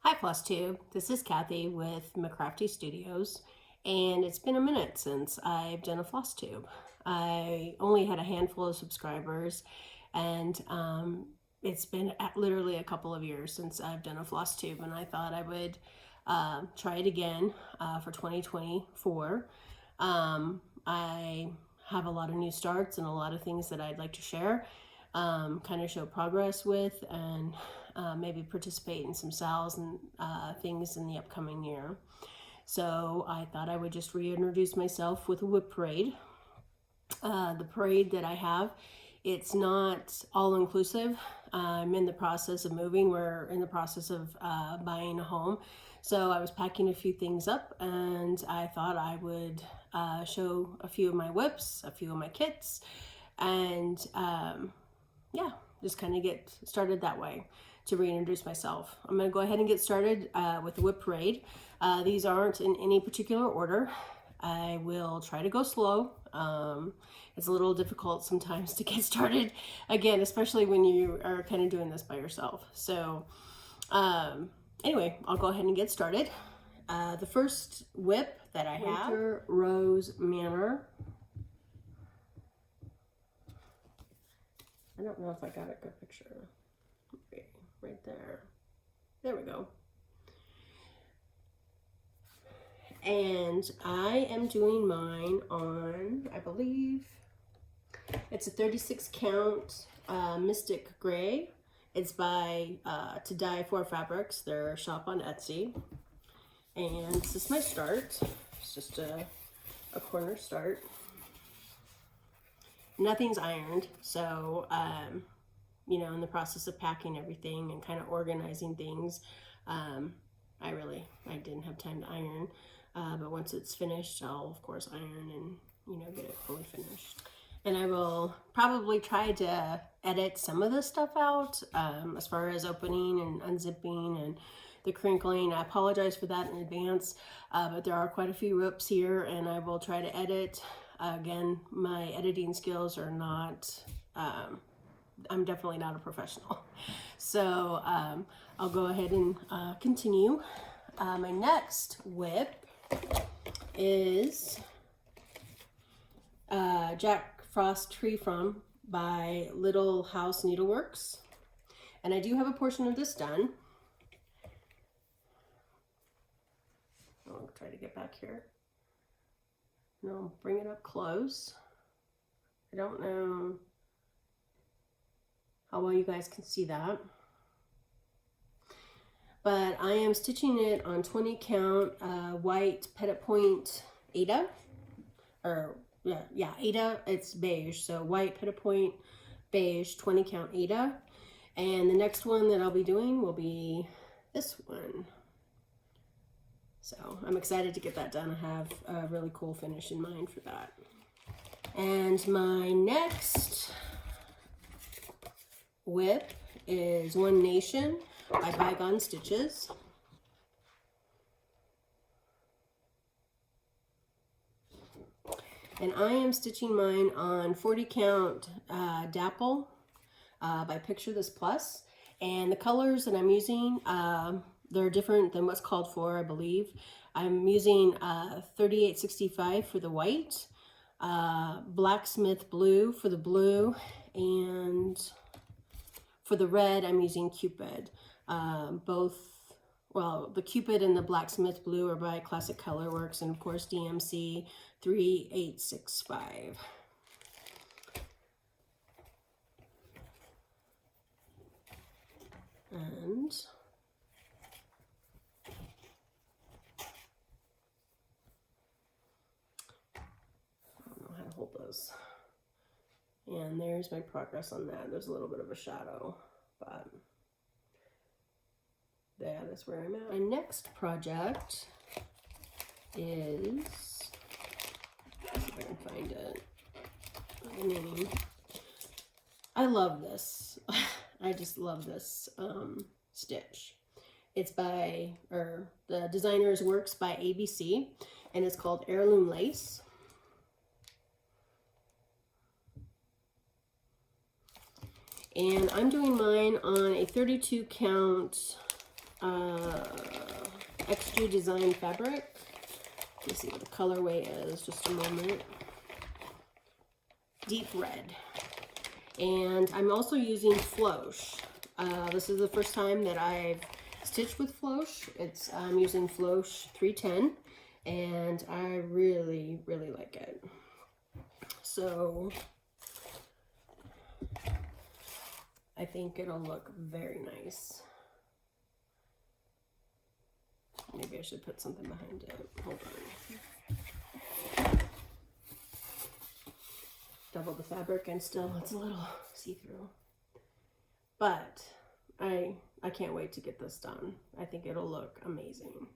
Hi FlossTube, this is Kathy with McCrafty Studios, and it's been a minute since I've done a FlossTube. I only had a handful of subscribers, and it's been literally a couple of years since I've done a FlossTube, and I thought I would try it again for 2024. I have a lot of new starts and a lot of things that I'd like to share, kind of show progress with, and maybe participate in some sales and things in the upcoming year. So I thought I would just reintroduce myself with a WIP Parade. The parade that I have, it's not all-inclusive. I'm in the process of moving. We're in the process of buying a home. So I was packing a few things up, and I thought I would show a few of my WIPs, a few of my kits, and yeah, just kind of get started that way to reintroduce myself. I'm going to go ahead and get started with the WIP Parade. These aren't in any particular order. I will try to go slow. It's a little difficult sometimes to get started, again, especially when you are kind of doing this by yourself. So anyway, I'll go ahead and get started. The first WIP that I have, Rose Manor. I don't know if I got a good picture. Right there. There we go. And I am doing mine on, I believe, it's a 36 count Mystic Gray. It's by To Dye For Fabrics, their shop on Etsy. And this is my start. It's just a corner start. Nothing's ironed, so you know, in the process of packing everything and kind of organizing things, I didn't have time to iron, but once it's finished, I'll of course iron and, you know, get it fully finished. And I will probably try to edit some of the stuff out, as far as opening and unzipping and the crinkling. I apologize for that in advance, but there are quite a few rips here, and I will try to edit. Again, my editing skills are not, I'm definitely not a professional. So I'll go ahead and continue. My next WIP is Jack Frost Tree From by Little House Needleworks. And I do have a portion of this done. I'll try to get back here. And I'll bring it up close. I don't know how well you guys can see that. But I am stitching it on 20 count white Petite Point Ada. Or yeah, Ada, it's beige. So white Petite Point beige 20 count Ada. And the next one that I'll be doing will be this one. So I'm excited to get that done. I have a really cool finish in mind for that. And my next WIP is One Nation by Bygone Stitches. And I am stitching mine on 40 count Dapple by Picture This Plus. And the colors that I'm using, they're different than what's called for, I believe. I'm using 3865 for the white, Blacksmith Blue for the blue, and for the red, I'm using Cupid. Both, well, the Cupid and the Blacksmith Blue are by Classic Colorworks, and of course DMC 3865. And I don't know how to hold those. And there's my progress on that. There's a little bit of a shadow, but that is where I'm at. My next project is, let's see if I can find it. My name. I love this. I just love this stitch. It's by, or the designer's works by ABC, and it's called Heirloom Lace. And I'm doing mine on a 32 count XG Design fabric. Let's see what the colorway is, just a moment. Deep red. And I'm also using Floche. This is the first time that I've stitched with Floche. I'm using Floche 310, and I really, really like it. So I think it'll look very nice. Maybe I should put something behind it. Hold on. Double the fabric and still it's a little see-through. But I can't wait to get this done. I think it'll look amazing.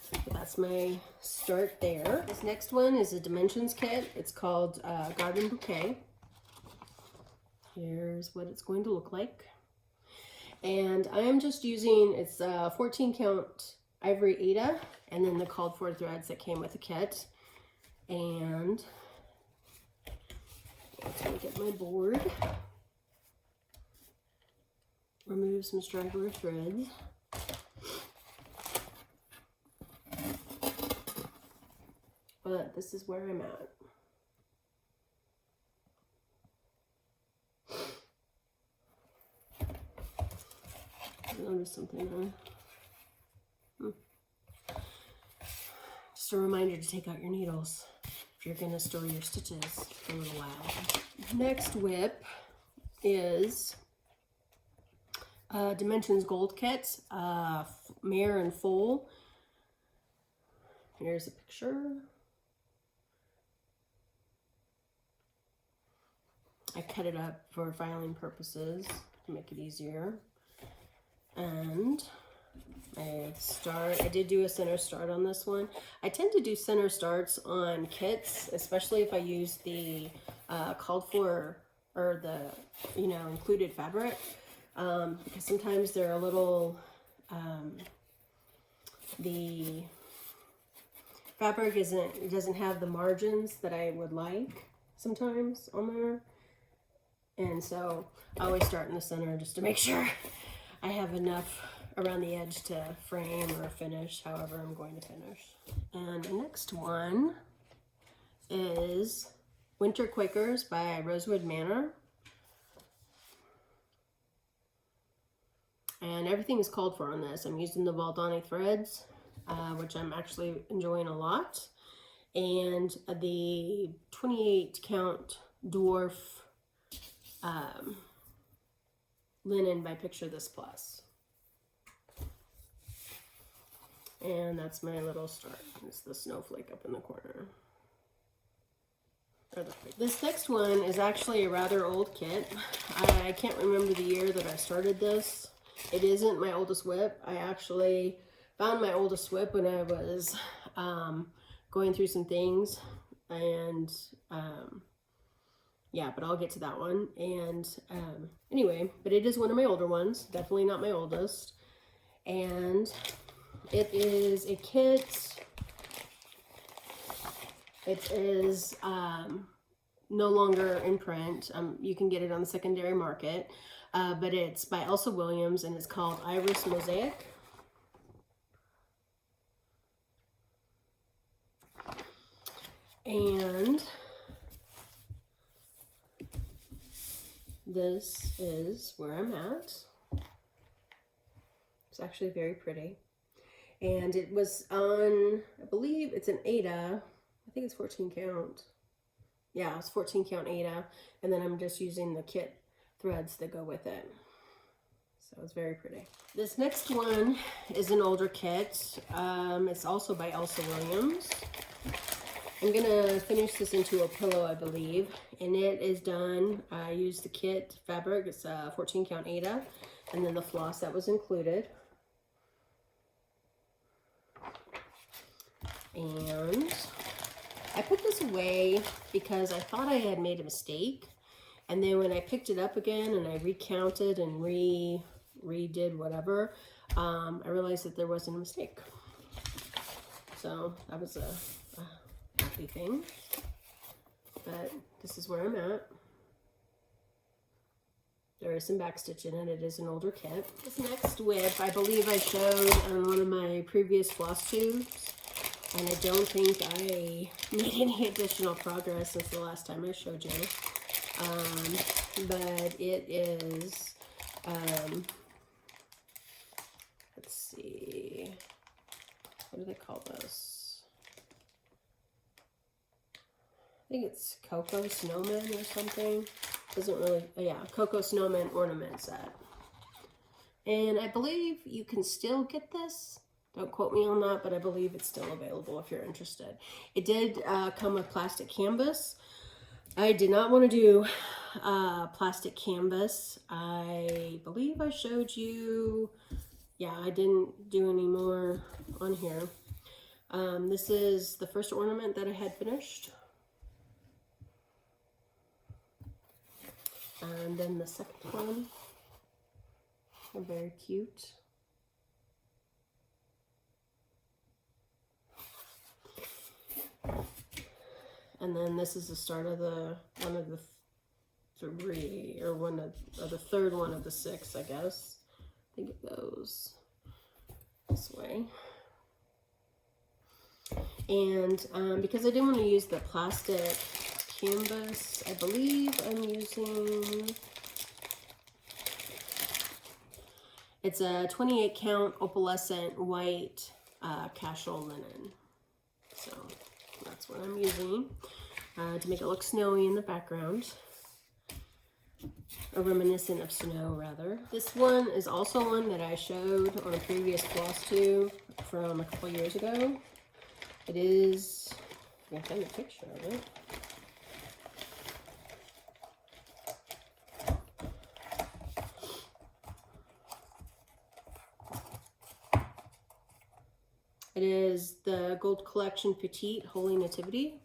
So that's my start there. This next one is a dimensions kit. It's called Garden Bouquet. Here's what it's going to look like. And I am just using, it's 14 count ivory Aida, and then the called for threads that came with the kit. And let's go get my board. Remove some straggler threads. But this is where I'm at. Notice something there. Just a reminder to take out your needles if you're going to store your stitches for a little while. Next WIP is Dimensions Gold Kit, Mare and Foal. Here's a picture. I cut it up for filing purposes to make it easier. And I did do a center start on this one. I tend to do center starts on kits, especially if I use the called for, or the, included fabric, because sometimes they're a little, the fabric doesn't have the margins that I would like sometimes on there. And so I always start in the center just to make sure I have enough around the edge to frame or finish however I'm going to finish. And the next one is Winter Quakers by Rosewood Manor. And everything is called for on this. I'm using the Valdani threads, which I'm actually enjoying a lot. And the 28 count dwarf linen by Picture This Plus. And that's my little start. It's the snowflake up in the corner. This next one is actually a rather old kit. I can't remember the year that I started this. It isn't my oldest WIP. I actually found my oldest WIP when I was going through some things, and yeah, but I'll get to that one. And anyway, but it is one of my older ones, definitely not my oldest. And it is a kit. It is no longer in print. You can get it on the secondary market, but it's by Elsa Williams and it's called Iris Mosaic. And this is where I'm at. It's actually very pretty. And it was on, I believe it's an Aida. I think it's 14 count. Yeah, it's 14 count Aida. And then I'm just using the kit threads that go with it. So it's very pretty. This next one is an older kit. It's also by Elsa Williams. I'm gonna finish this into a pillow, I believe. And it is done. I used the kit fabric. It's 14 count Aida. And then the floss that was included. And I put this away because I thought I had made a mistake. And then when I picked it up again and I recounted and redid whatever, I realized that there wasn't a mistake. So that was a happy thing. But this is where I'm at. There is some backstitch in it. It is an older kit. This next WIP, I believe I showed on one of my previous floss tubes, and I don't think I made any additional progress since the last time I showed you. But it is, let's see, what do they call this? I think it's Cocoa Snowmen or something. Doesn't really, yeah, Cocoa Snowmen ornament set. And I believe you can still get this. Don't quote me on that, but I believe it's still available if you're interested. It did come with plastic canvas. I did not want to do plastic canvas. I believe I showed you, yeah, I didn't do any more on here. This is the first ornament that I had finished. And then the second one, they're very cute. And then this is the start of the one of the three, or the third one of the six, I guess. I think it goes this way. And because I didn't want to use the plastic canvas, I believe I'm using, it's a 28 count opalescent white casual linen. So that's what I'm using to make it look snowy in the background, or reminiscent of snow rather. This one is also one that I showed on a previous floss tube from a couple years ago. It is, I can find a picture of it. It is the Gold Collection Petite Holy Nativity.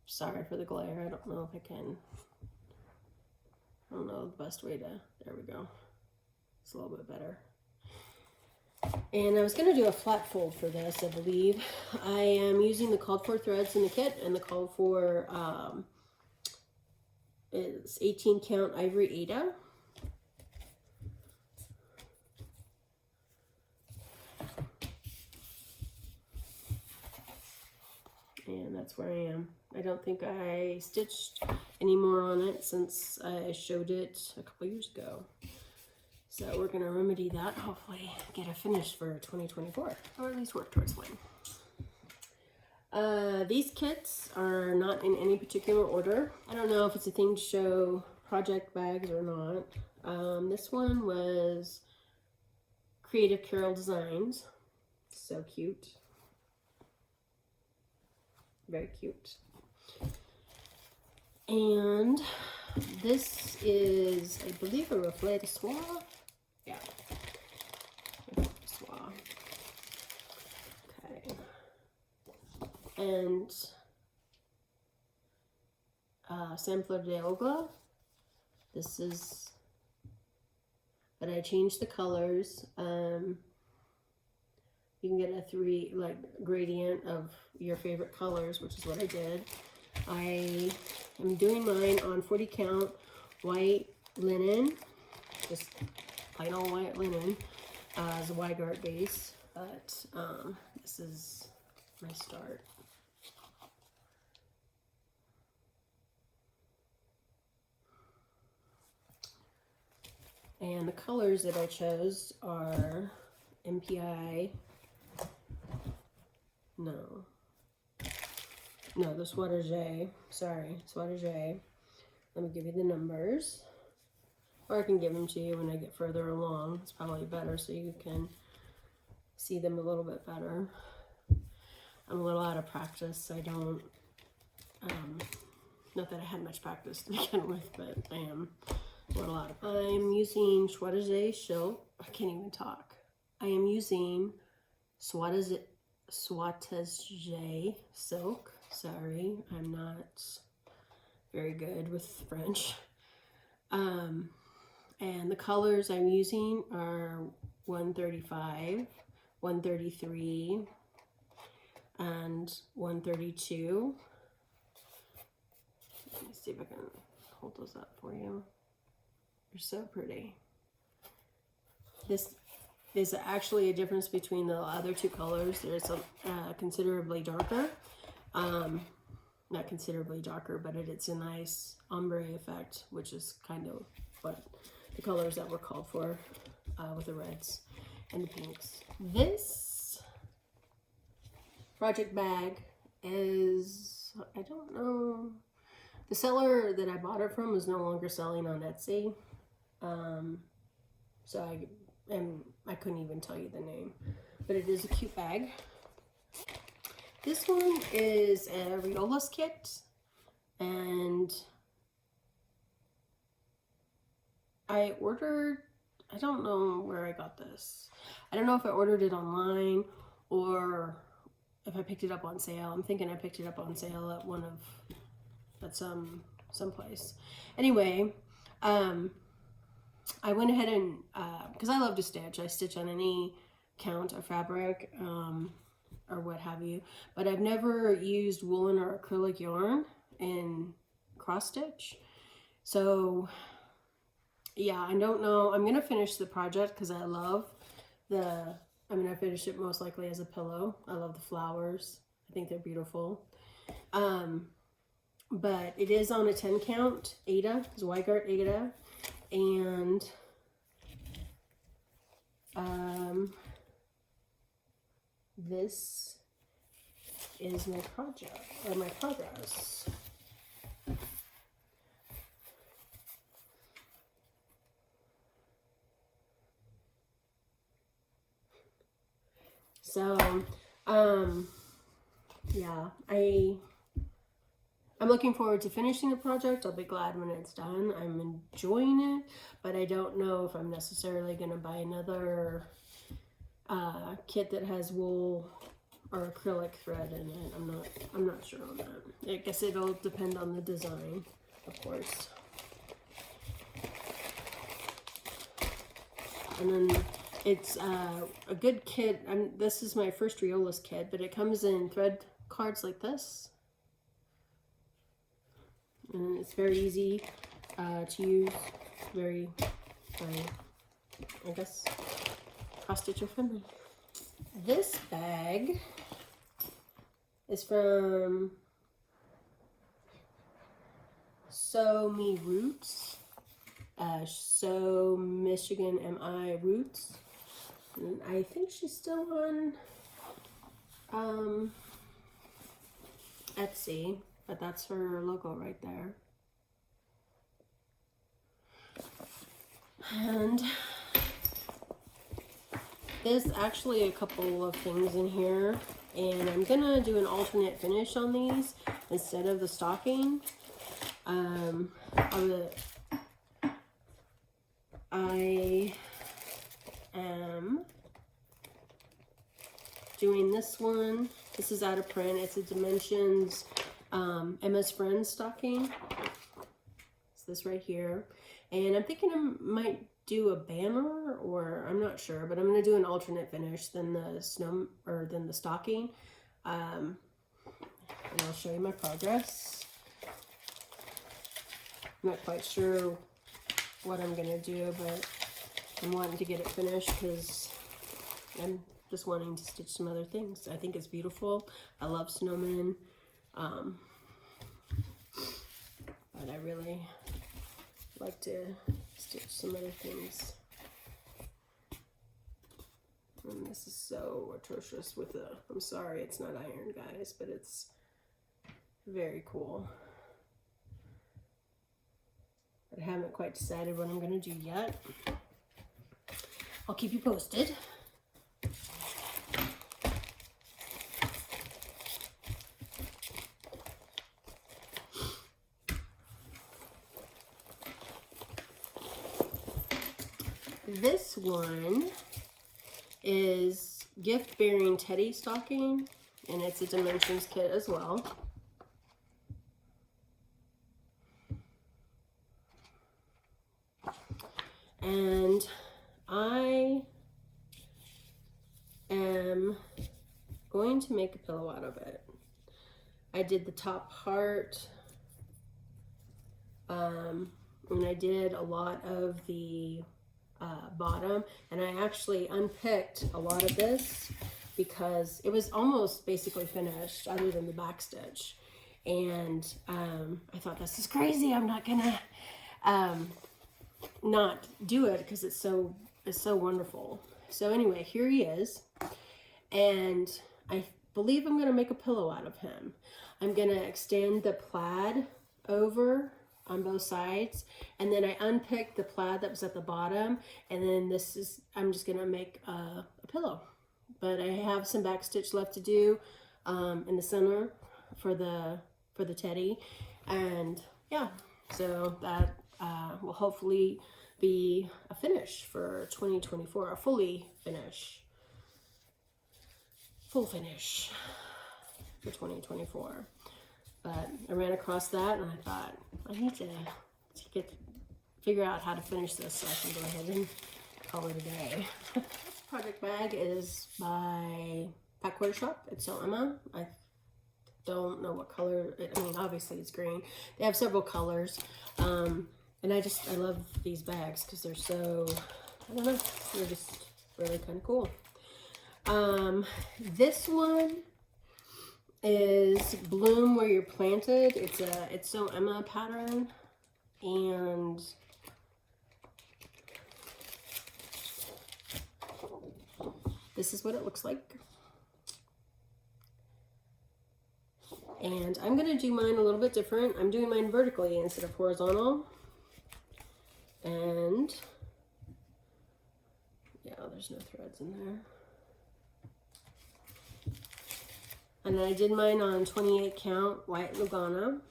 Sorry for the glare. I don't know if I can. I don't know the best way to. There we go. It's a little bit better. And I was going to do a flat fold for this, I believe. I am using the called for threads in the kit, and the called for is 18 count ivory Ada. And that's where I am. I don't think I stitched any more on it since I showed it a couple years ago. So we're going to remedy that, hopefully get it finished for 2024, or at least work towards one. These kits are not in any particular order. I don't know if it's a thing to show project bags or not. This one was Creative Carol Designs. So cute. Very cute. And this is, I believe, a Reflet de Soie. Yeah. Soie. Okay. And Sampler de Olga. This is, but I changed the colors. You can get a gradient of your favorite colors, which is what I did. I am doing mine on 40 count white linen, just plain old white linen, as a Weigart base, but this is my start. And the colors that I chose are MPI. No, the Soie. Sorry, Soie. Let me give you the numbers. Or I can give them to you when I get further along. It's probably better so you can see them a little bit better. I'm a little out of practice. I don't, not that I had much practice to begin with, but I am a little out of practice. I'm using Soie silk. I can't even talk. I am using Soie silk. Sorry, I'm not very good with French. And the colors I'm using are 135, 133, and 132. Let me see if I can hold those up for you. They're so pretty. This is actually a difference between the other two colors. There's a considerably darker. Not considerably darker, but it's a nice ombre effect, which is kind of what the colors that were called for with the reds and the pinks. This project bag is, I don't know, the seller that I bought it from is no longer selling on Etsy. So I couldn't even tell you the name, but it is a cute bag. This one is a Riolis kit, and I ordered, I don't know where I got this. I don't know if I ordered it online or if I picked it up on sale. I'm thinking I picked it up on sale at someplace. Anyway, I went ahead and, because I love to stitch. I stitch on any count of fabric, or what have you, but I've never used woolen or acrylic yarn in cross stitch. So yeah, I don't know. I'm gonna finish the project because I'm gonna finish it most likely as a pillow. I love the flowers. I think they're beautiful. But it is on a 10 count Aida, Zweigart Aida, and this is my project, or my progress. So, yeah, I'm looking forward to finishing the project. I'll be glad when it's done. I'm enjoying it, but I don't know if I'm necessarily going to buy another kit that has wool or acrylic thread in it. I'm not sure on that. I guess it'll depend on the design, of course. And then it's a good kit. This is my first Riolis kit, but it comes in thread cards like this. And it's very easy to use, very, I guess, cross-stitcher friendly. This bag is from Sew Me Roots, Sew Michigan MI Roots. And I think she's still on Etsy. But that's her logo right there. And there's actually a couple of things in here. And I'm gonna do an alternate finish on these instead of the stocking. I am doing this one. This is out of print. It's a Dimensions Emma's Friend stocking. It's this right here. And I'm thinking I might do a banner, or I'm not sure, but I'm going to do an alternate finish than the stocking. And I'll show you my progress. I'm not quite sure what I'm going to do, but I'm wanting to get it finished because I'm just wanting to stitch some other things. I think it's beautiful. I love snowmen. But I really like to stitch some other things. And this is so atrocious with the, I'm sorry it's not iron, guys, but it's very cool. But I haven't quite decided what I'm going to do yet. I'll keep you posted. This one is Gift Bearing Teddy stocking, and it's a Dimensions kit as well. And I am going to make a pillow out of it. I did the top part and I did a lot of the bottom, and I actually unpicked a lot of this because it was almost basically finished other than the back stitch. And I thought, this is crazy, I'm not gonna not do it because it's so wonderful. So anyway, here he is, and I believe I'm gonna make a pillow out of him. I'm gonna extend the plaid over on both sides, and then I unpicked the plaid that was at the bottom, and then this is, I'm just gonna make a pillow. But I have some back stitch left to do in the center for the teddy, and yeah, so that will hopefully be a finish for 2024, a full finish for 2024. But I ran across that and I thought, I need to figure out how to finish this so I can go ahead and call it a day. This project bag is by Pat Quarter Shop. It's so Emma. I don't know what color, I mean, obviously it's green. They have several colors. And I love these bags because they're so, I don't know, they're just really kind of cool. This one is Bloom Where You're Planted. It's so Emma pattern, and this is what it looks like. And I'm gonna do mine a little bit different. I'm doing mine vertically instead of horizontal. And yeah, there's no threads in there. And then I did mine on 28 count white Lugana.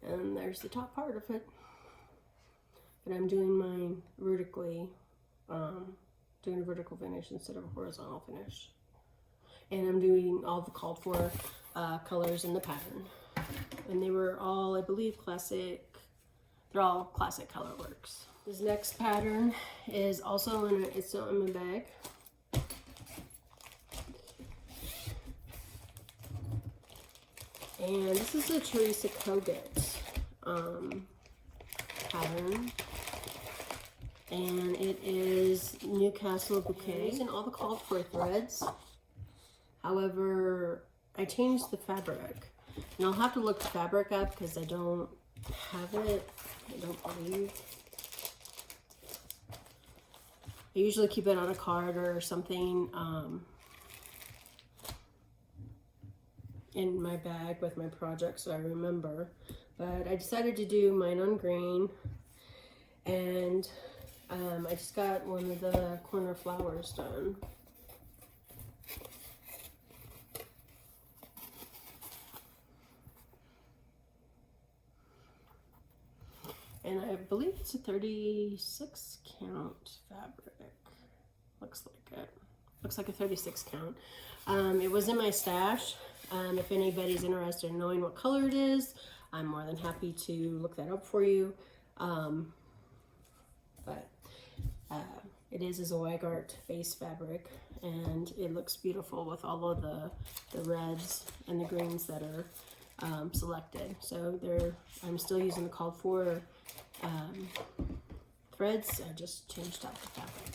And there's the top part of it. But I'm doing mine vertically, doing a vertical finish instead of a horizontal finish. And I'm doing all the called for colors in the pattern. And they were all, I believe, classic. They're all classic Colorworks. This next pattern is also in a bag. And this is a Teresa Kogut pattern. And it is Newcastle Bouquet. And all the called for threads. However, I changed the fabric. And I'll have to look the fabric up because I don't have it. I don't believe. I usually keep it on a card or something in my bag with my project so I remember. But I decided to do mine on green, and I just got one of the corner flowers done. And I believe it's a 36 count fabric. Looks like it. Looks like a 36 count. It was in my stash. If anybody's interested in knowing what color it is, I'm more than happy to look that up for you. But it is a Zweigart base fabric, and it looks beautiful with all of the reds and the greens that are selected. So I'm still using the called for threads. I just changed out the fabric.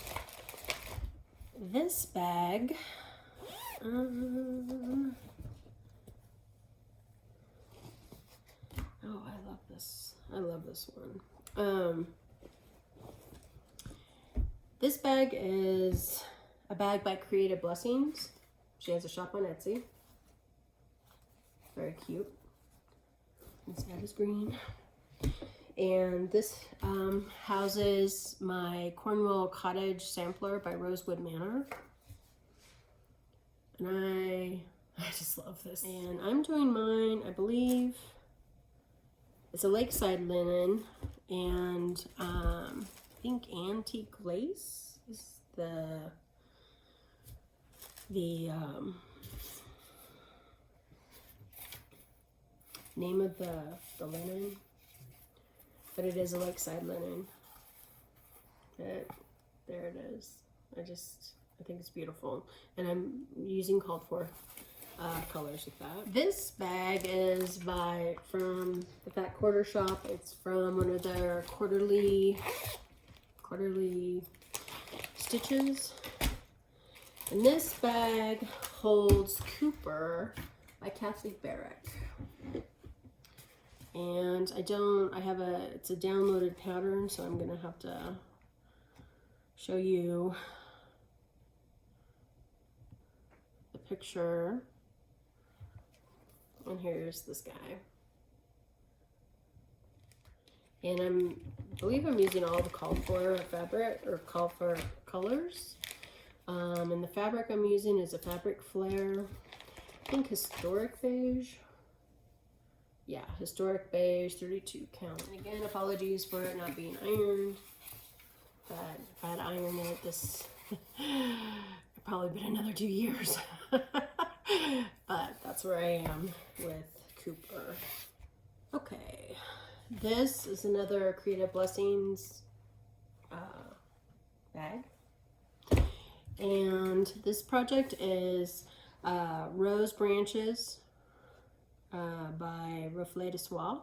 This bag, oh, I love this. I love this one. This bag is a bag by Creative Blessings. She has a shop on Etsy. Very cute. Inside is green. And this houses my Cornwall Cottage sampler by Rosewood Manor. And I just love this. And I'm doing mine, I believe, it's a lakeside linen, and I think antique lace is the name of the linen. But it is a lakeside linen. There it is. I think it's beautiful. And I'm using called for colors with that. This bag is from the Fat Quarter Shop. It's from one of their quarterly stitches. And this bag holds Cooper by Kathleen Barrick. And it's a downloaded pattern, so I'm gonna have to show you the picture. And here's this guy. And I believe I'm using all the called for fabric or called for colors. And the fabric I'm using is a fabric flare, I think historic beige. Yeah, historic beige, 32 count. And again, apologies for it not being ironed. But if I had ironed it, this it'd probably been another 2 years. But that's where I am with Cooper. Okay, this is another Creative Blessings bag. And this project is Rose Branches by Reflet de Soie.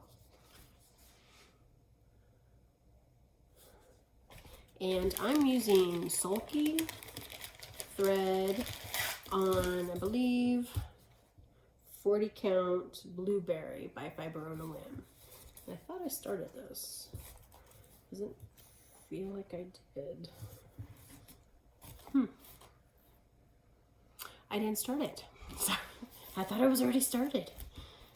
And I'm using sulky thread on, I believe, 40 count Blueberry by Fiber on a Whim. And I thought I started this. Doesn't feel like I did. I didn't start it. So I thought it was already started.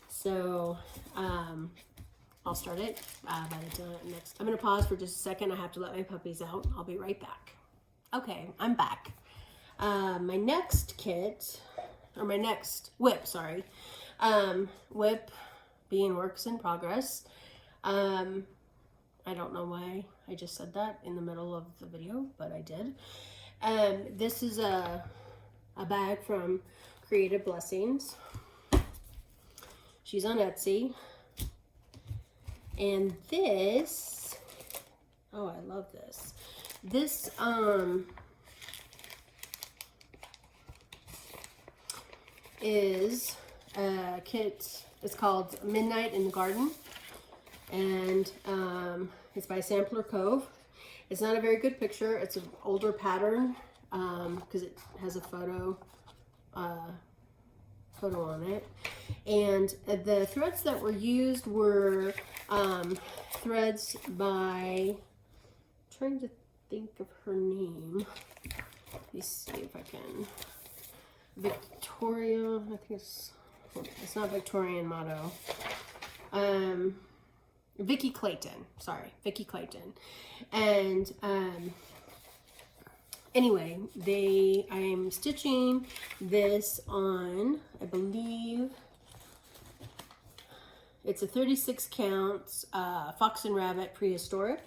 So I'll start it by the time next. I'm gonna pause for just a second. I have to let my puppies out. I'll be right back. Okay, I'm back. My next kit, or my next WIP, sorry. WIP being works in progress. I don't know why I just said that in the middle of the video, but I did. This is a bag from Creative Blessings. She's on Etsy. And this, oh, I love this. This is a kit. It's called Midnight in the Garden, and it's by Sampler Cove. It's not a very good picture. It's an older pattern because it has a photo on it. And the threads that were used were threads by, I'm trying to think of her name. Let me see if I can. Victoria, I think it's not Victorian motto. Vicki Clayton, sorry, Vicki Clayton. And anyway, I'm stitching this on, I believe, it's a 36 counts Fox and Rabbit Prehistoric.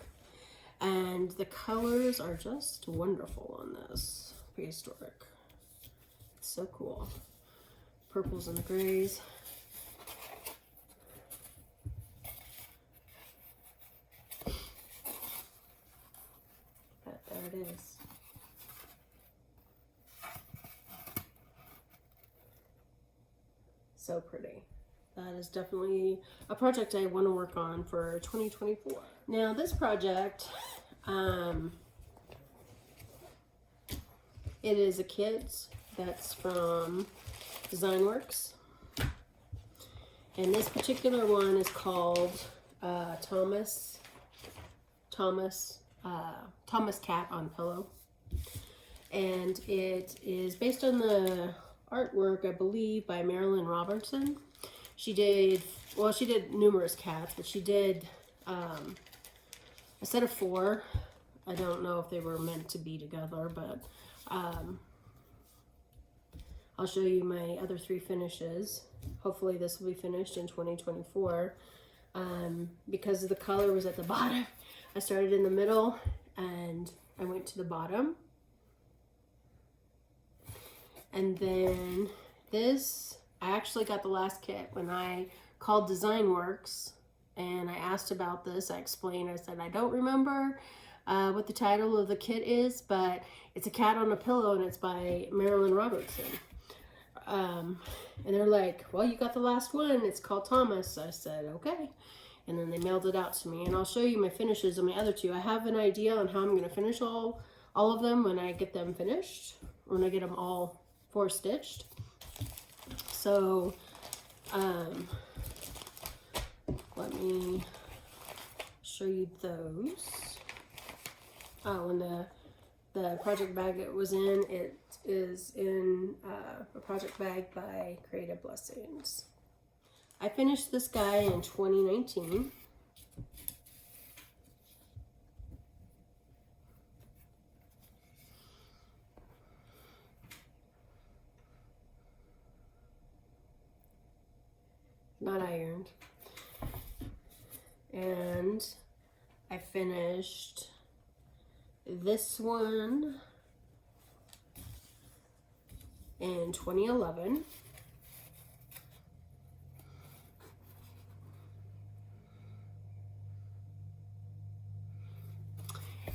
And the colors are just wonderful on this Prehistoric. It's so cool. Purples and the grays. But there it is. So pretty. That is definitely a project I want to work on for 2024. Now this project, it is a kit that's from Designworks. And this particular one is called Thomas Cat on Pillow. And it is based on the artwork, I believe, by Marilyn Robertson. She did numerous cats, but she did a set of 4. I don't know if they were meant to be together, but I'll show you my other 3 finishes. Hopefully this will be finished in 2024. Because the color was at the bottom, I started in the middle and I went to the bottom. And then this, I actually got the last kit when I called Designworks and I asked about this. I explained, I said, I don't remember what the title of the kit is, but it's a cat on a pillow and it's by Marilyn Robertson. and they're like, well, you got the last one. It's called Thomas. I said, okay. And then they mailed it out to me. And I'll show you my finishes on my other two. I have an idea on how I'm going to finish all of them when I get them finished. When I get them all 4-stitched. So, let me show you those. Oh, and the project bag it was in, it is in a project bag by Creative Blessings. I finished this guy in 2019. Not ironed. And I finished this one in 2011.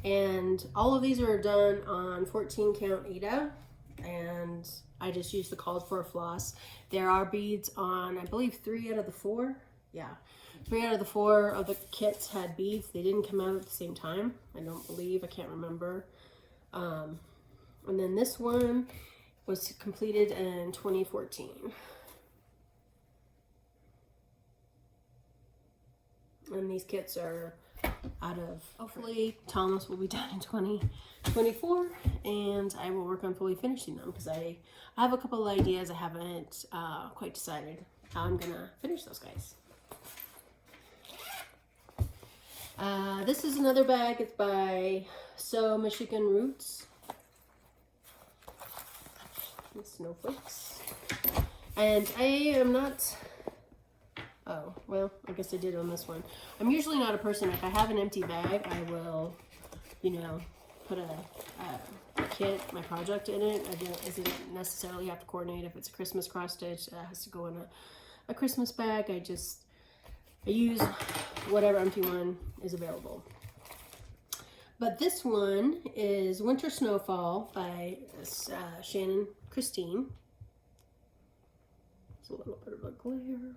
And all of these are done on 14 count Eda, and I just use the called for floss. There are beads on, I believe, 3 out of the 4. Yeah, 3 out of the 4 of the kits had beads. They didn't come out at the same time, I don't believe. I can't remember. And then this one was completed in 2014. And these kits are out of, hopefully Thomas will be done in 2024, and I will work on fully finishing them because I have a couple of ideas. I haven't quite decided how I'm gonna finish those guys. This is another bag. It's by So Michigan Roots. And snowflakes. And I am not, oh, well, I guess I did on this one. I'm usually not a person, if I have an empty bag, I will, you know, put a kit, my project in it. I don't necessarily have to coordinate if it's a Christmas cross stitch. It has to go in a Christmas bag. I use whatever empty one is available. But this one is Winter Snowfall by Shannon Christine. It's a little bit of a glare.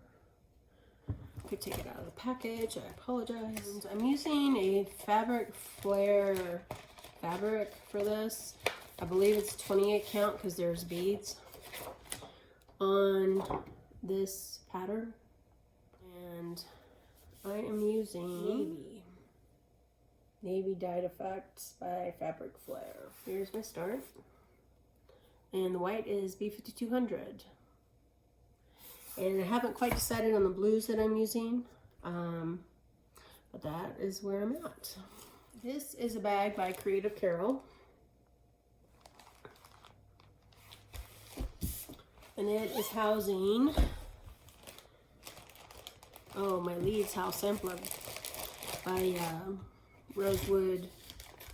I could take it out of the package. I apologize. I'm using a fabric flare fabric for this. I believe it's 28 count because there's beads on this pattern. And I am using Navy Dyed Effects by Fabric Flare. Here's my start. And the white is B5200. And I haven't quite decided on the blues that I'm using, but that is where I'm at. This is a bag by Creative Carol. And it is housing, oh, my Leaves House Sampler by Rosewood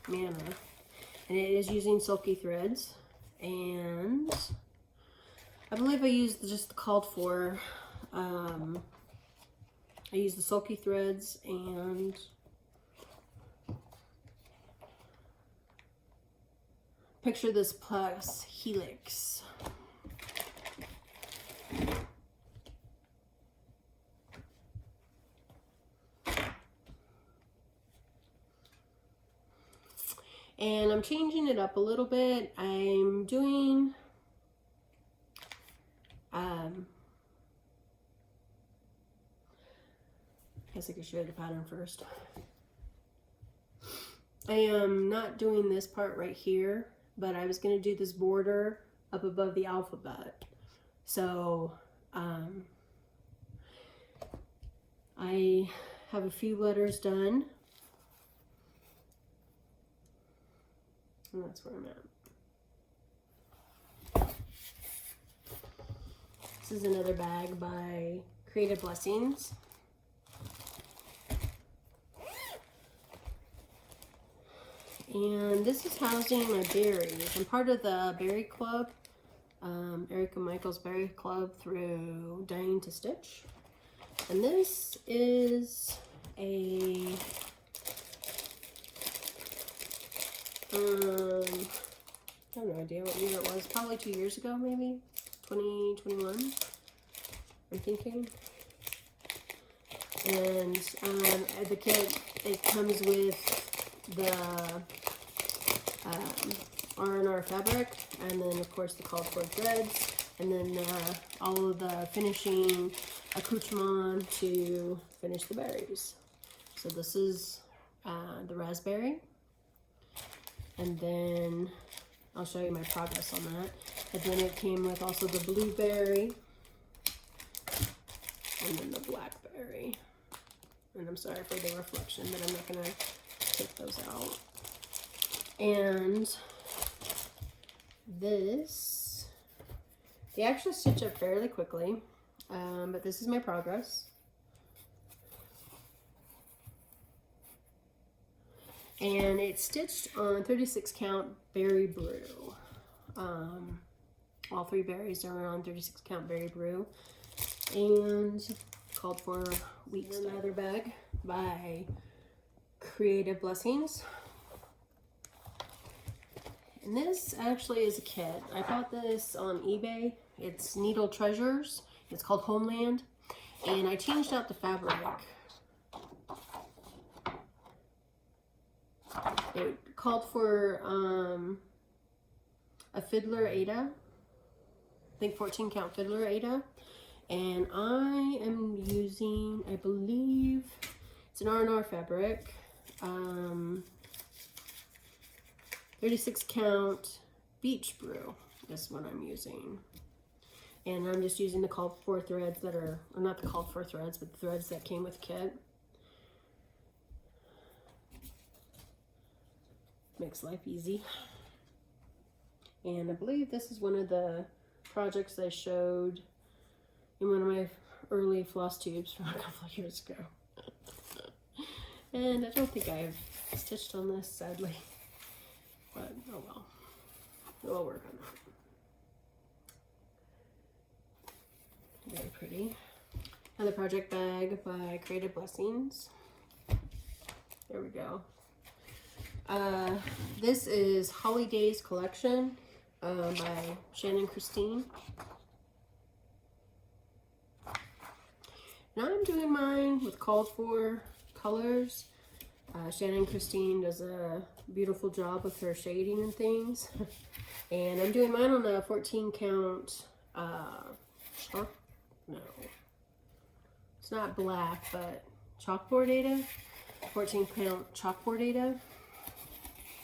Manor. And it is using silky threads. And I believe I used just the called for. I used the sulky threads and picture this plus helix. And I'm changing it up a little bit. I'm doing I guess I could show you the pattern first. I am not doing this part right here, but I was going to do this border up above the alphabet. So I have a few letters done. And that's where I'm at. This is another bag by Creative Blessings. And this is housing my berries. I'm part of the berry club, Erica Michael's berry club through Dying to Stitch. And this is a I have no idea what year it was. Probably 2 years ago, maybe 2021, I'm thinking. And the kit, it comes with the R&R fabric, and then of course the called for threads, and then all of the finishing accoutrement to finish the berries. So this is the raspberry, and then I'll show you my progress on that. And then it came with also the blueberry, and then the blackberry. And I'm sorry for the reflection, but I'm not gonna take those out. And this, they actually stitch up fairly quickly, but this is my progress. And it's stitched on 36 count berry brew. All 3 berries are on 36 count berry brew, and called for weeks. Another bag by Creative Blessings. And this actually is a kit. I bought this on eBay. It's Needle Treasures. It's called Homeland. And I changed out the fabric. It called for a Fiddler Ada. I think 14 count Fiddler Ada. And I am using, I believe, it's an R&R fabric. 36 count Beach Brew is what I'm using. And I'm just using the called for threads that are, or not the called for threads, but the threads that came with the kit. Makes life easy. And I believe this is one of the projects I showed in one of my early FlossTubes from a couple of years ago. And I don't think I've stitched on this, sadly. But oh well. We'll work on that. Very pretty. Another project bag by Creative Blessings. There we go. This is Holidays Collection by Shannon Christine. And I'm doing mine with called for colors. Shannon Christine does a beautiful job with her shading and things. And I'm doing mine on a 14 count chalk. No, it's not black, but chalkboard Ada. 14 count chalkboard Ada.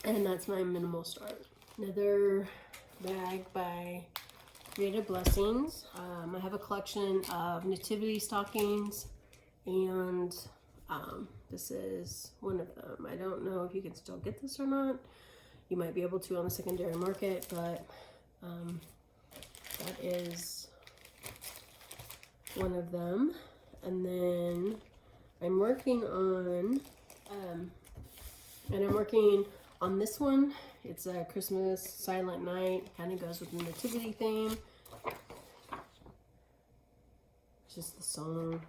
And that's my minimal start. Another bag by Creative Blessings. I have a collection of Nativity stockings, and this is one of them. I don't know if you can still get this or not. You might be able to on the secondary market, but that is one of them. And then I'm working on, on this one. It's a Christmas Silent Night. Kind of goes with the Nativity theme. Just the song.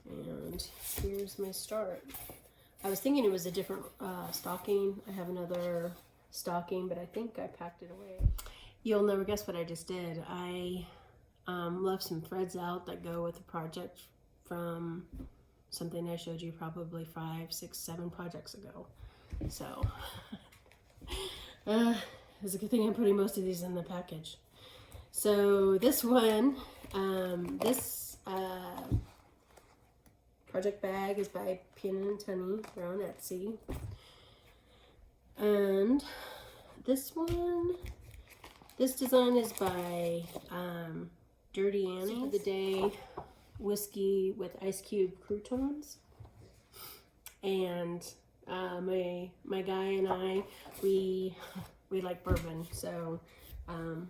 And here's my start. I was thinking it was a different stocking. I have another stocking, but I think I packed it away. You'll never guess what I just did. I left some threads out that go with the project from something I showed you probably 5, 6, 7 projects ago. So it's a good thing I'm putting most of these in the package. So this one, this project bag is by Pin and Tunny. They're on Etsy. And this one, this design is by Dirty Annie. Soup of the Day whiskey with ice cube croutons. And my guy and I, we like bourbon, so I'm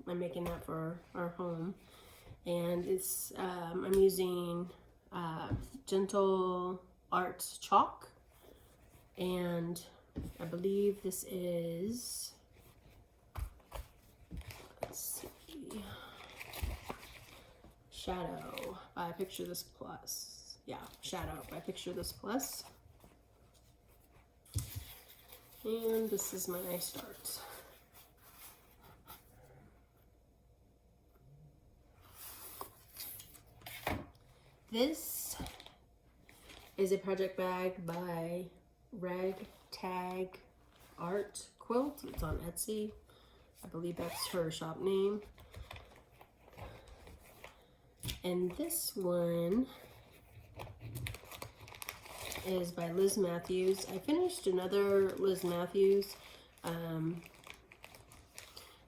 making that for our home. And it's I'm using Gentle Arts chalk, and I believe this is, let's see, Shadow by Picture This Plus. Yeah, Shadow by Picture This Plus. And this is my start. This is a project bag by Ragtag Art Quilt. It's on Etsy. I believe that's her shop name. And this one is by Liz Matthews. I finished another Liz Matthews. I'm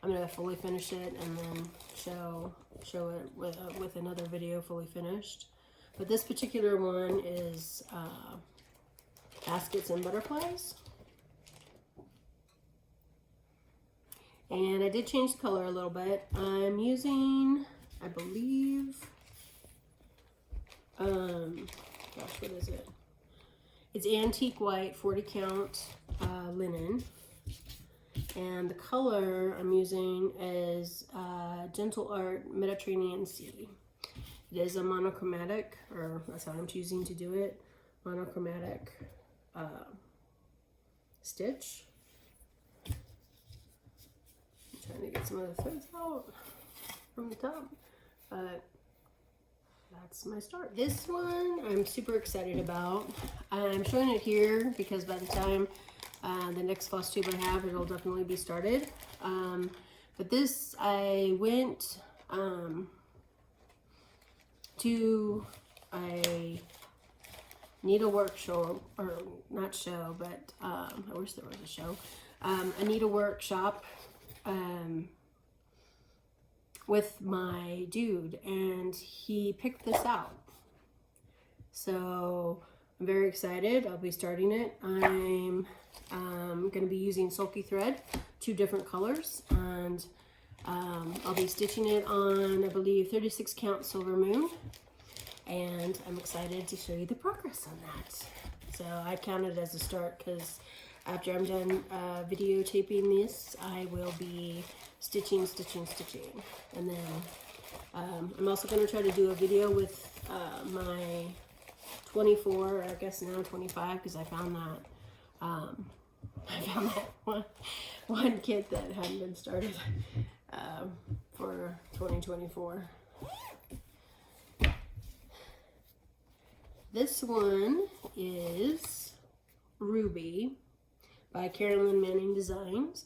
gonna fully finish it and then show it with another video fully finished. But this particular one is Baskets and Butterflies. And I did change the color a little bit. I'm using, I believe, gosh, what is it? It's antique white, 40 count linen. And the color I'm using is Gentle Art Mediterranean Sea. It is a monochromatic, or that's how I'm choosing to do it, monochromatic stitch. I'm trying to get some of the threads out from the top, but that's my start. This one I'm super excited about. I'm showing it here because by the time the next FlossTube I have, it'll definitely be started. But this, I went to a needlework show, or not show, but I wish there was a show, a needlework shop with my dude, and he picked this out. So I'm very excited. I'll be starting it. I'm going to be using sulky thread, 2 different colors, and I'll be stitching it on, I believe, 36 count Silver Moon, and I'm excited to show you the progress on that. So I count it as a start because after I'm done videotaping this, I will be stitching, and then I'm also going to try to do a video with my 24, I guess now 25, because I found that one kit that hadn't been started for 2024. This one is Ruby by Carolyn Manning Designs,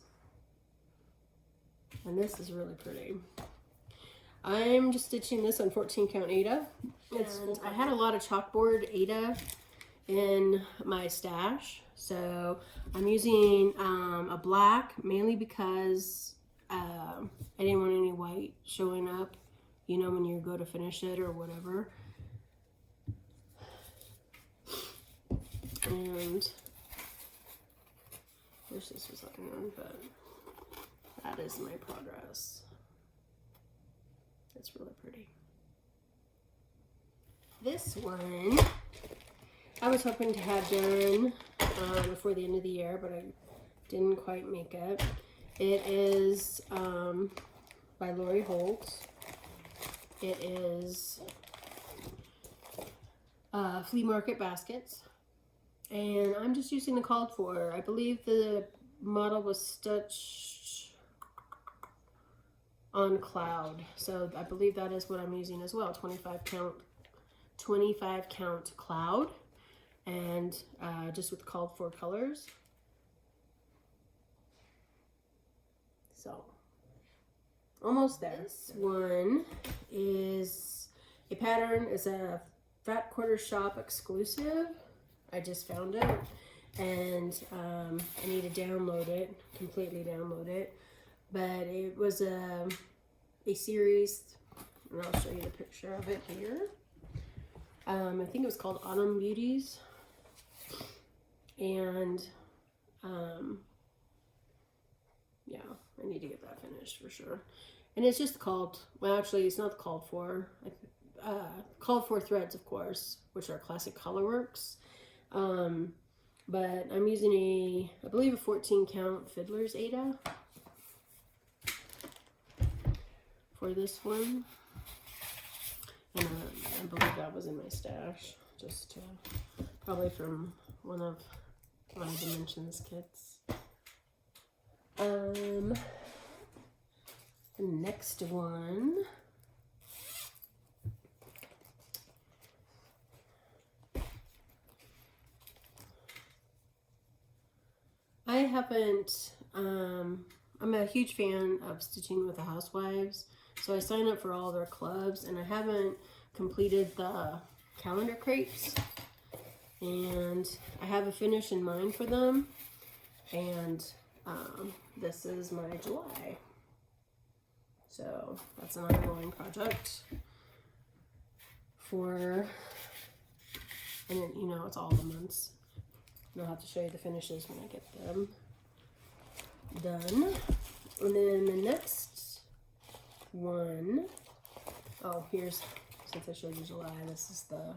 and this is really pretty. I'm just stitching this on 14 count Aida, and I had a lot of chalkboard Aida in my stash, so I'm using a black mainly because I didn't want any white showing up, you know, when you go to finish it or whatever. And I wish this was on, but that is my progress. It's really pretty. This one I was hoping to have done before the end of the year, but I didn't quite make it. It is by Lori Holt. It is Flea Market Baskets. And I'm just using the called for. I believe the model was stitched on cloud. So I believe that is what I'm using as well. 25 count cloud. And just with called for colors. So almost there. This one is a pattern, is a Fat Quarter Shop exclusive. I just found it, and I need to download it, completely download it. But it was a series, and I'll show you the picture of it here. I think it was called Autumn Beauties, and yeah, I need to get that finished for sure. And it's just called, well, actually, it's not called for threads, of course, which are classic Colorworks. But I'm using I believe a 14 count Fiddler's Aida for this one. And I believe that was in my stash, just probably from one of my Dimensions kits. The next one I haven't, I'm a huge fan of stitching with the housewives, so I sign up for all their clubs, and I haven't completed the calendar crepes, and I have a finish in mind for them, and this is my July, so that's an ongoing project for, and then, you know, it's all the months. I'll have to show you the finishes when I get them done. And then the next one, oh, here's, since I showed you July, this is the,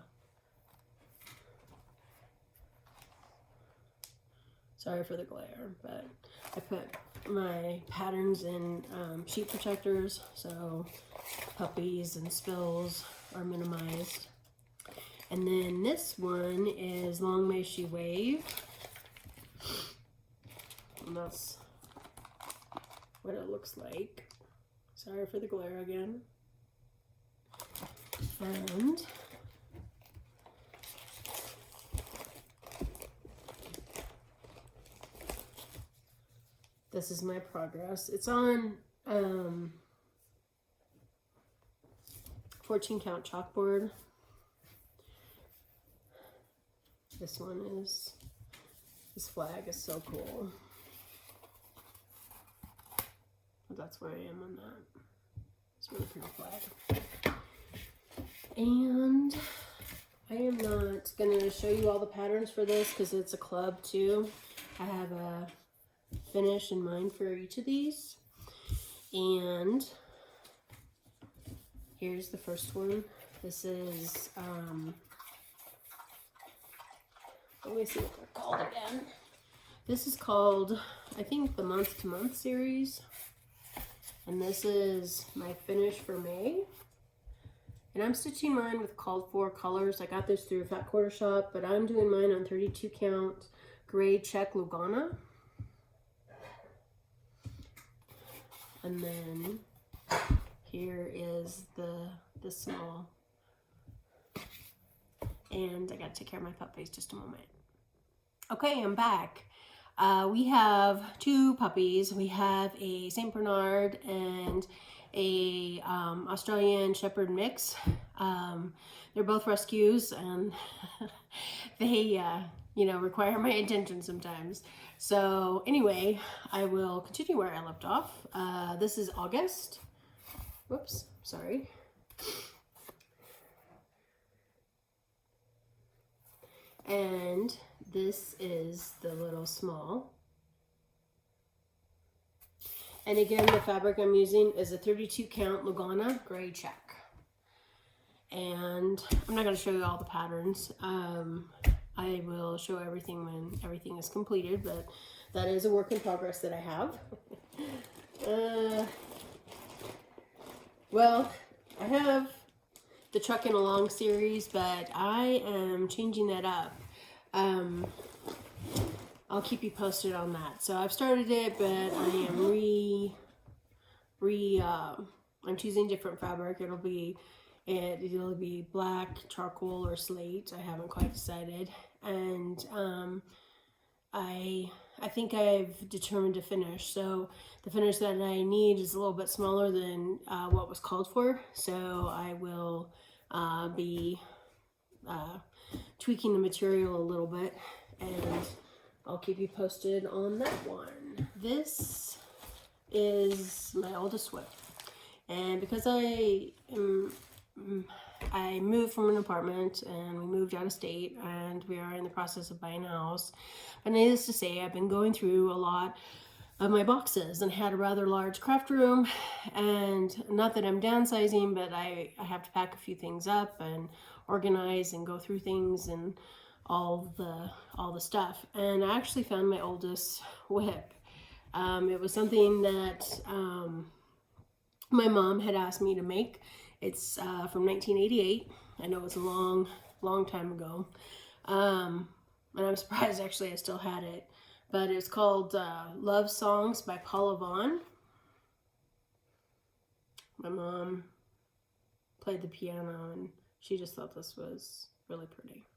sorry for the glare, but I put my patterns in sheet protectors, so puppies and spills are minimized. And then this one is Long May She Wave. And that's what it looks like. Sorry for the glare again. And this is my progress. It's on 14 count chalkboard. This one is, this flag is so cool. But that's where I am on that. It's a really pretty flag. And I am not going to show you all the patterns for this because it's a club too. I have a finish in mind for each of these. And here's the first one. This is, let me see what they're called again. This is called, I think, the Month to Month series. And this is my finish for May. And I'm stitching mine with called for colors. I got this through a Fat Quarter Shop, but I'm doing mine on 32 count gray check Lugana. And then here is the small. And I gotta take care of my puppies just a moment. Okay, I'm back. We have two puppies. We have a Saint Bernard and a Australian Shepherd mix. They're both rescues, and they, you know, require my attention sometimes. So anyway, I will continue where I left off. This is August. Whoops, sorry. And this is the little small. And again, the fabric I'm using is a 32 count Lugana gray check. And I'm not going to show you all the patterns. I will show everything when everything is completed, but that is a work in progress that I have. Well, I have the Truckin' Along series, but I am changing that up. I'll keep you posted on that. So I've started it, but I am I'm choosing different fabric. It'll be black, charcoal, or slate. I haven't quite decided. And I think I've determined a finish. So the finish that I need is a little bit smaller than what was called for. So I will be tweaking the material a little bit, and I'll keep you posted on that one. This is my oldest WIP, and because I moved from an apartment and we moved out of state, and we are in the process of buying a house. But needless to say, I've been going through a lot of my boxes and had a rather large craft room, and not that I'm downsizing, but I have to pack a few things up and organize and go through things and all the stuff. And I actually found my oldest WIP. It was something that my mom had asked me to make. It's from 1988. I know it's a long time ago. And I'm surprised actually I still had it. But it's called Love Songs by Paula Vaughn. My mom played the piano, and she just thought this was really pretty.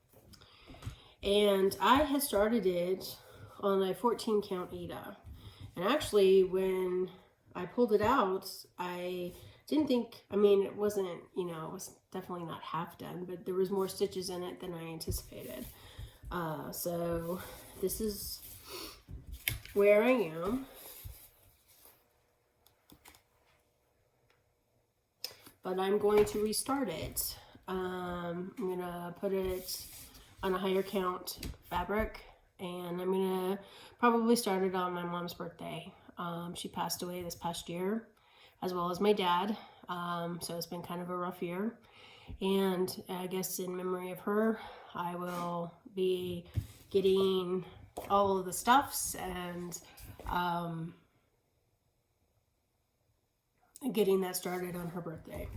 And I had started it on a 14 count Ada. And actually, when I pulled it out, I didn't think, I mean, it wasn't, you know, it was definitely not half done, but there was more stitches in it than I anticipated. So this is where I am. But I'm going to restart it. I'm gonna put it on a higher count fabric, and I'm gonna probably start it on my mom's birthday. She passed away this past year, as well as my dad. So it's been kind of a rough year. And I guess in memory of her, I will be getting all of the stuffs and getting that started on her birthday.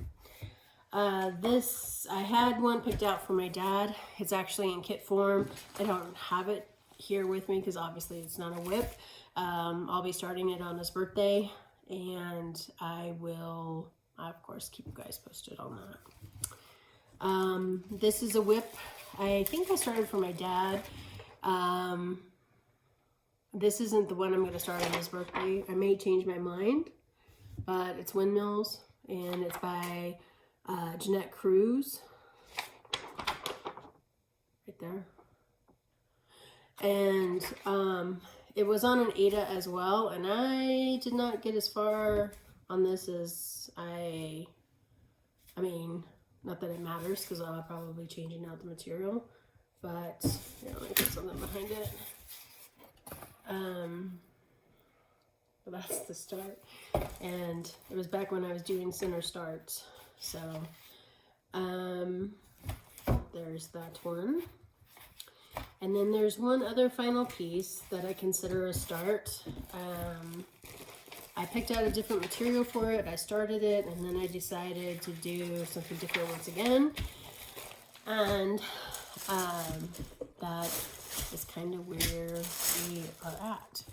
This, I had one picked out for my dad. It's actually in kit form. I don't have it here with me because obviously it's not a WIP. I'll be starting it on his birthday, and I will, of course, keep you guys posted on that. This is a WIP. I think I started for my dad. This isn't the one I'm going to start on his birthday. I may change my mind, but it's Windmills, and it's by Jeanette Cruz. Right there. And it was on an Ada as well, and I did not get as far on this as I mean, not that it matters because I'll probably changing out the material, but you know, let me put something behind it. But that's the start, and it was back when I was doing center starts. So there's that one. And then there's one other final piece that I consider a start. I picked out a different material for it. I started it, and then I decided to do something different once again. And that is kind of where we are at.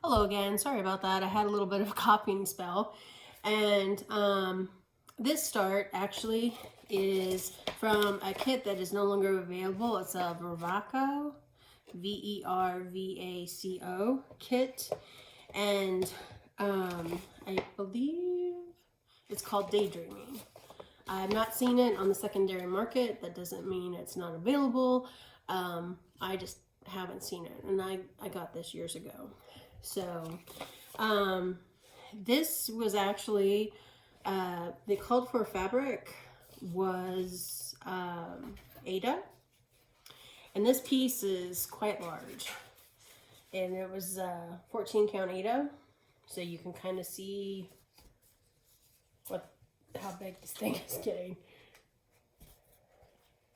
Hello again. Sorry about that. I had a little bit of a coughing spell. And this start actually is from a kit that is no longer available. It's a Vervaco, V-E-R-V-A-C-O kit. And I believe it's called Daydreaming. I've not seen it on the secondary market. That doesn't mean it's not available. I just haven't seen it. And I got this years ago. So this was actually, the called for fabric was Ada, and this piece is quite large, and it was 14 count Ada, so you can kind of see how big this thing is getting,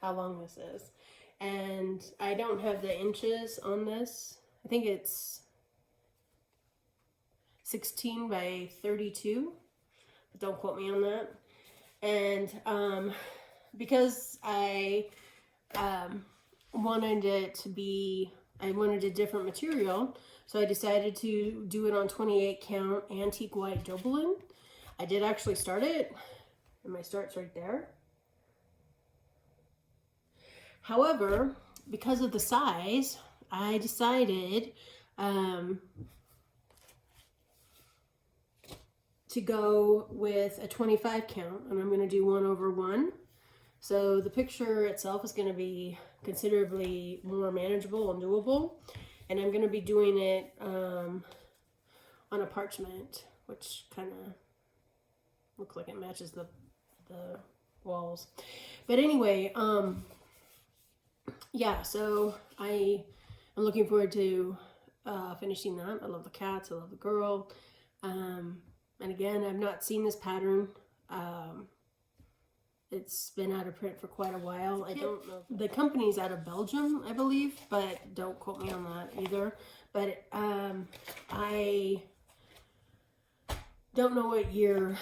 how long this is. And I don't have the inches on this. I think it's 16 by 32, but don't quote me on that. And because I wanted it to be, I wanted a different material, so I decided to do it on 28 count antique white Dobelin. I did actually start it, and my start's right there. However, because of the size, I decided to go with a 25 count, and I'm going to do 1/1. So the picture itself is going to be considerably more manageable and doable, and I'm going to be doing it on a parchment, which kind of looks like it matches the walls. But anyway, yeah, so I am looking forward to finishing that. I love the cats, I love the girl. And again, I've not seen this pattern. It's been out of print for quite a while. I don't know. The company's out of Belgium, I believe, but don't quote me on that either. But I don't know what year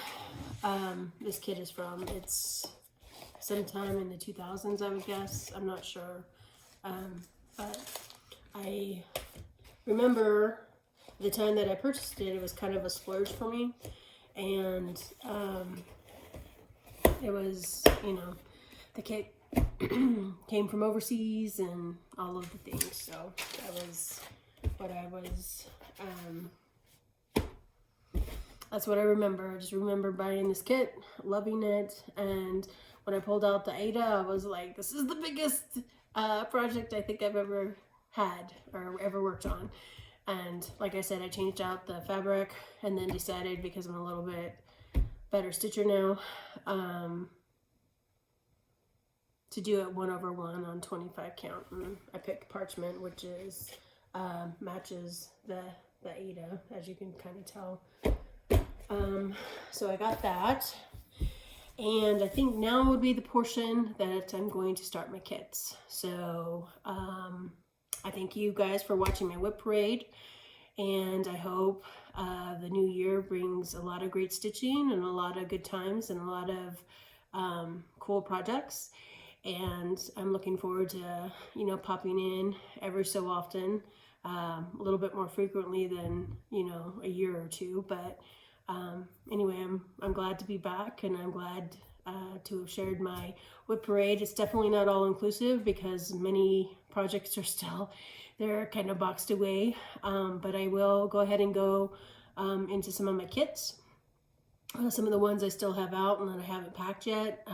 this kit is from. It's sometime in the 2000s, I would guess. I'm not sure. But I remember the time that I purchased it, it was kind of a splurge for me. And it was, you know, the kit came from overseas and all of the things. So that was what I was, that's what I remember. I just remember buying this kit, loving it, and when I pulled out the Ada, I was like, this is the biggest project I think I've ever had or ever worked on. And like I said, I changed out the fabric and then decided, because I'm a little bit better stitcher now, to do it 1/1 on 25 count. And I picked parchment, which is matches the Ada, as you can kind of tell. So I got that, and I think now would be the portion that I'm going to start my kits. So I thank you guys for watching my WIP Parade, and I hope the new year brings a lot of great stitching and a lot of good times and a lot of cool projects. And I'm looking forward to, you know, popping in every so often, a little bit more frequently than, you know, a year or two. But anyway, I'm glad to be back, and I'm glad to have shared my WIP Parade. It's definitely not all inclusive because many projects are still, they're kind of boxed away. But I will go ahead and go into some of my kits. Some of the ones I still have out and that I haven't packed yet,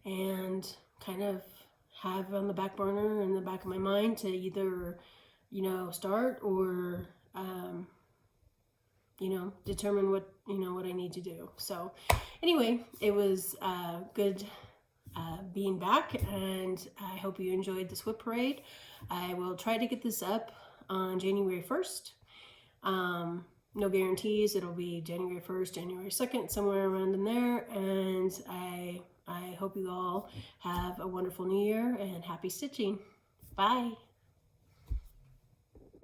and kind of have on the back burner in the back of my mind to either, you know, start or, you know, determine what, you know, what I need to do. So anyway, it was good being back, and I hope you enjoyed this WIP Parade. I will try to get this up on January 1st. No guarantees. It'll be January 1st, January 2nd, somewhere around in there. And I hope you all have a wonderful new year and happy stitching. Bye.